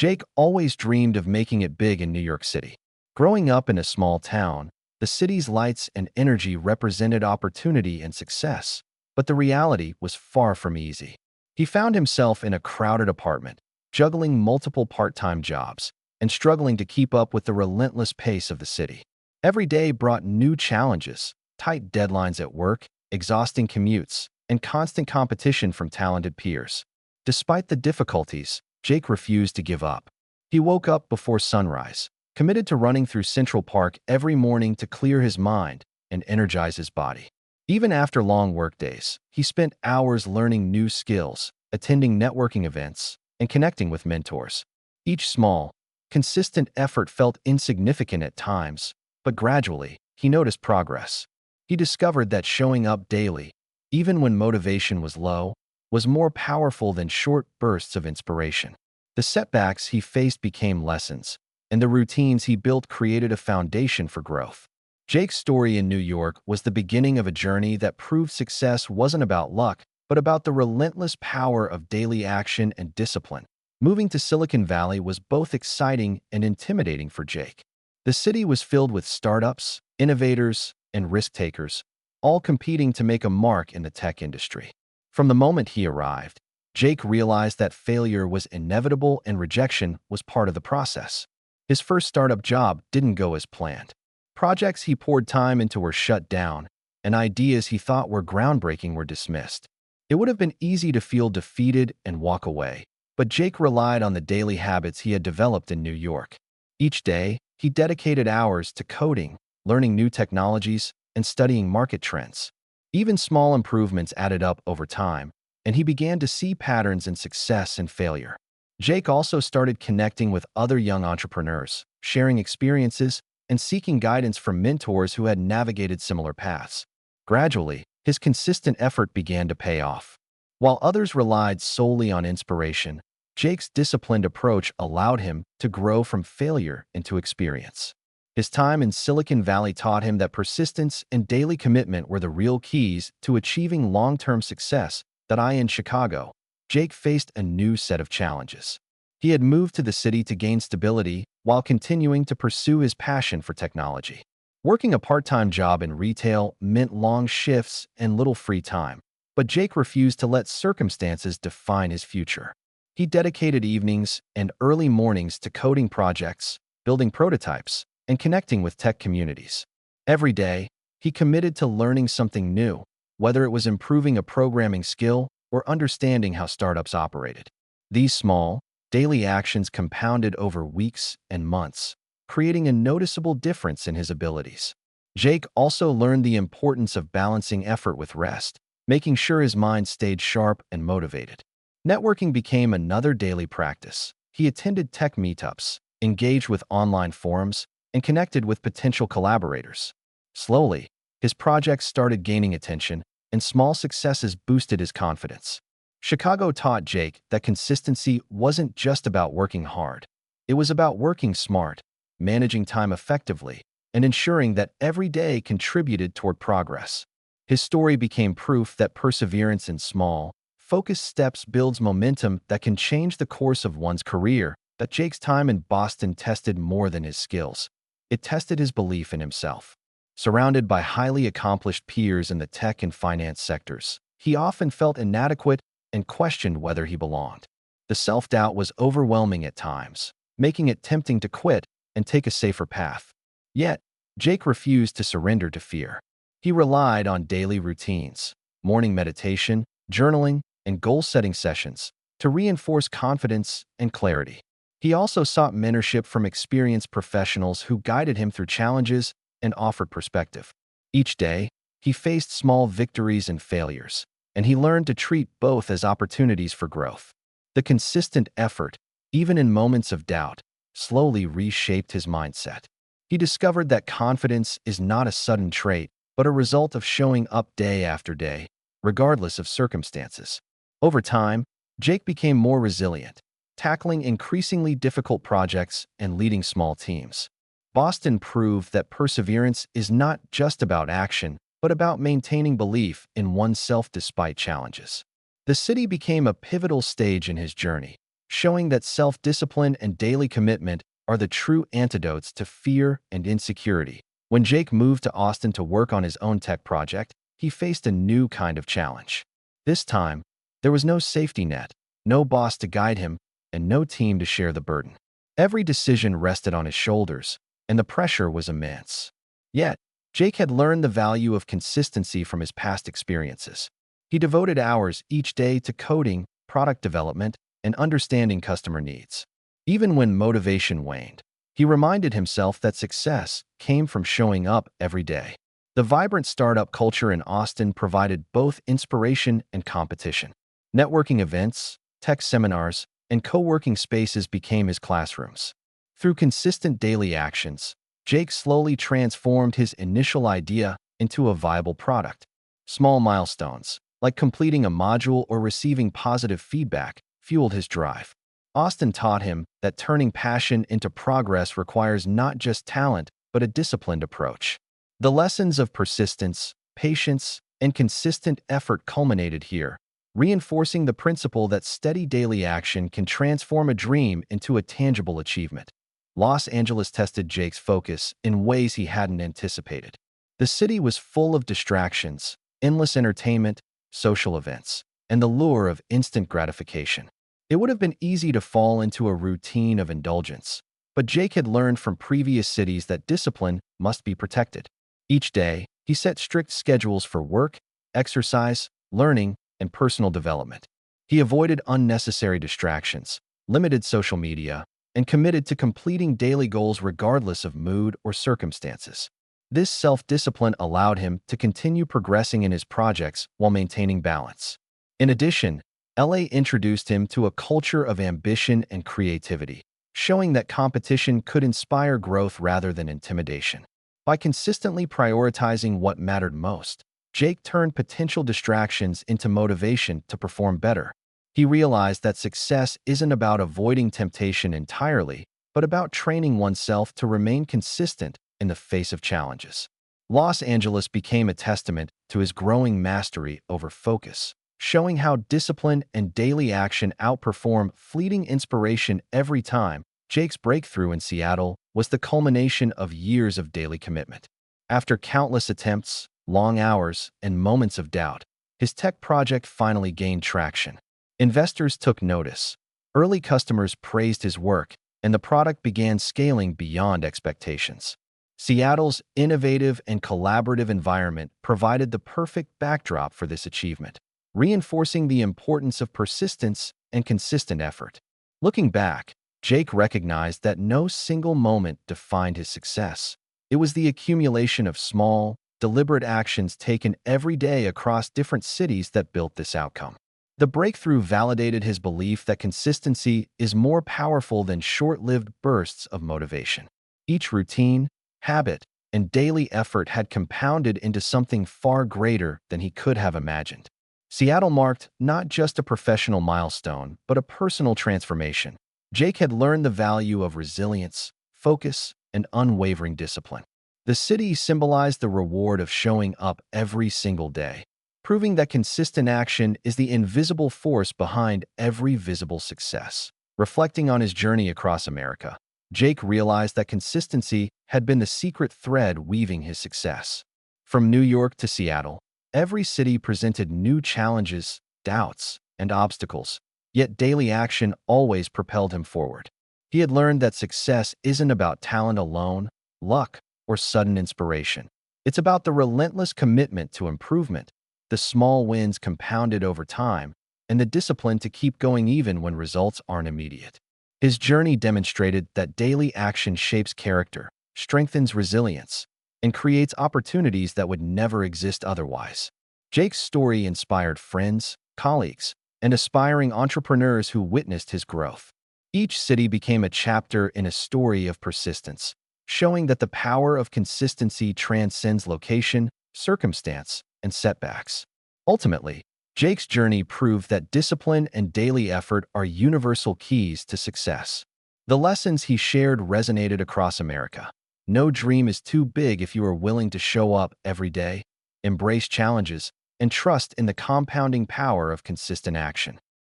Jake always dreamed of making it big in New York City. Growing up in a small town, the city's lights and energy represented opportunity and success, but the reality was far from easy. He found himself in a crowded apartment, juggling multiple part-time jobs, and struggling to keep up with the relentless pace of the city. Every day brought new challenges, tight deadlines at work, exhausting commutes, and constant competition from talented peers. Despite the difficulties, Jake refused to give up. He woke up before sunrise, committed to running through Central Park every morning to clear his mind and energize his body. Even after long workdays, he spent hours learning new skills, attending networking events, and connecting with mentors. Each small, consistent effort felt insignificant at times, but gradually, he noticed progress. He discovered that showing up daily, even when motivation was low, was more powerful than short bursts of inspiration. The setbacks he faced became lessons, and the routines he built created a foundation for growth. Jake's story in New York was the beginning of a journey that proved success wasn't about luck, but about the relentless power of daily action and discipline. Moving to Silicon Valley was both exciting and intimidating for Jake. The city was filled with startups, innovators, and risk-takers, all competing to make a mark in the tech industry. From the moment he arrived, Jake realized that failure was inevitable and rejection was part of the process. His first startup job didn't go as planned. Projects he poured time into were shut down, and ideas he thought were groundbreaking were dismissed. It would have been easy to feel defeated and walk away, but Jake relied on the daily habits he had developed in New York. Each day, he dedicated hours to coding, learning new technologies, and studying market trends. Even small improvements added up over time, and he began to see patterns in success and failure. Jake also started connecting with other young entrepreneurs, sharing experiences, and seeking guidance from mentors who had navigated similar paths. Gradually, his consistent effort began to pay off. While others relied solely on inspiration, Jake's disciplined approach allowed him to grow from failure into experience. His time in Silicon Valley taught him that persistence and daily commitment were the real keys to achieving long-term success. In Chicago, Jake faced a new set of challenges. He had moved to the city to gain stability while continuing to pursue his passion for technology. Working a part-time job in retail meant long shifts and little free time, but Jake refused to let circumstances define his future. He dedicated evenings and early mornings to coding projects, building prototypes, and connecting with tech communities. Every day, he committed to learning something new, whether it was improving a programming skill or understanding how startups operated. These small, daily actions compounded over weeks and months, creating a noticeable difference in his abilities. Jake also learned the importance of balancing effort with rest, making sure his mind stayed sharp and motivated. Networking became another daily practice. He attended tech meetups, engaged with online forums, and connected with potential collaborators. Slowly, his projects started gaining attention, and small successes boosted his confidence. Chicago taught Jake that consistency wasn't just about working hard. It was about working smart, managing time effectively, and ensuring that every day contributed toward progress. His story became proof that perseverance in small, focused steps builds momentum that can change the course of one's career. That Jake's time in Boston tested more than his skills. It tested his belief in himself. Surrounded by highly accomplished peers in the tech and finance sectors, he often felt inadequate and questioned whether he belonged. The self-doubt was overwhelming at times, making it tempting to quit and take a safer path. Yet, Jake refused to surrender to fear. He relied on daily routines, morning meditation, journaling, and goal-setting sessions to reinforce confidence and clarity. He also sought mentorship from experienced professionals who guided him through challenges and offered perspective. Each day, he faced small victories and failures, and he learned to treat both as opportunities for growth. The consistent effort, even in moments of doubt, slowly reshaped his mindset. He discovered that confidence is not a sudden trait, but a result of showing up day after day, regardless of circumstances. Over time, Jake became more resilient, tackling increasingly difficult projects and leading small teams. Boston proved that perseverance is not just about action, but about maintaining belief in oneself despite challenges. The city became a pivotal stage in his journey, showing that self-discipline and daily commitment are the true antidotes to fear and insecurity. When Jake moved to Austin to work on his own tech project, he faced a new kind of challenge. This time, there was no safety net, no boss to guide him, and no team to share the burden. Every decision rested on his shoulders, and the pressure was immense. Yet, Jake had learned the value of consistency from his past experiences. He devoted hours each day to coding, product development, and understanding customer needs. Even when motivation waned, he reminded himself that success came from showing up every day. The vibrant startup culture in Austin provided both inspiration and competition. Networking events, tech seminars, and co-working spaces became his classrooms. Through consistent daily actions, Jake slowly transformed his initial idea into a viable product. Small milestones, like completing a module or receiving positive feedback, fueled his drive. Austin taught him that turning passion into progress requires not just talent, but a disciplined approach. The lessons of persistence, patience, and consistent effort culminated here, reinforcing the principle that steady daily action can transform a dream into a tangible achievement. Los Angeles tested Jake's focus in ways he hadn't anticipated. The city was full of distractions, endless entertainment, social events, and the lure of instant gratification. It would have been easy to fall into a routine of indulgence, but Jake had learned from previous cities that discipline must be protected. Each day, he set strict schedules for work, exercise, learning, and personal development. He avoided unnecessary distractions, limited social media, and committed to completing daily goals regardless of mood or circumstances. This self-discipline allowed him to continue progressing in his projects while maintaining balance. In addition, LA introduced him to a culture of ambition and creativity, showing that competition could inspire growth rather than intimidation. By consistently prioritizing what mattered most, Jake turned potential distractions into motivation to perform better. He realized that success isn't about avoiding temptation entirely, but about training oneself to remain consistent in the face of challenges. Los Angeles became a testament to his growing mastery over focus, showing how discipline and daily action outperform fleeting inspiration every time. Jake's breakthrough in Seattle was the culmination of years of daily commitment. After countless attempts, long hours, and moments of doubt, his tech project finally gained traction. Investors took notice. Early customers praised his work, and the product began scaling beyond expectations. Seattle's innovative and collaborative environment provided the perfect backdrop for this achievement, reinforcing the importance of persistence and consistent effort. Looking back, Jake recognized that no single moment defined his success. It was the accumulation of small, deliberate actions taken every day across different cities that built this outcome. The breakthrough validated his belief that consistency is more powerful than short-lived bursts of motivation. Each routine, habit, and daily effort had compounded into something far greater than he could have imagined. Seattle marked not just a professional milestone, but a personal transformation. Jake had learned the value of resilience, focus, and unwavering discipline. The city symbolized the reward of showing up every single day, proving that consistent action is the invisible force behind every visible success. Reflecting on his journey across America, Jake realized that consistency had been the secret thread weaving his success. From New York to Seattle, every city presented new challenges, doubts, and obstacles, yet daily action always propelled him forward. He had learned that success isn't about talent alone, luck, or sudden inspiration. It's about the relentless commitment to improvement, the small wins compounded over time, and the discipline to keep going even when results aren't immediate. His journey demonstrated that daily action shapes character, strengthens resilience, and creates opportunities that would never exist otherwise. Jake's story inspired friends, colleagues, and aspiring entrepreneurs who witnessed his growth. Each city became a chapter in a story of persistence, showing that the power of consistency transcends location, circumstance, and setbacks. Ultimately, Jake's journey proved that discipline and daily effort are universal keys to success. The lessons he shared resonated across America. No dream is too big if you are willing to show up every day, embrace challenges, and trust in the compounding power of consistent action.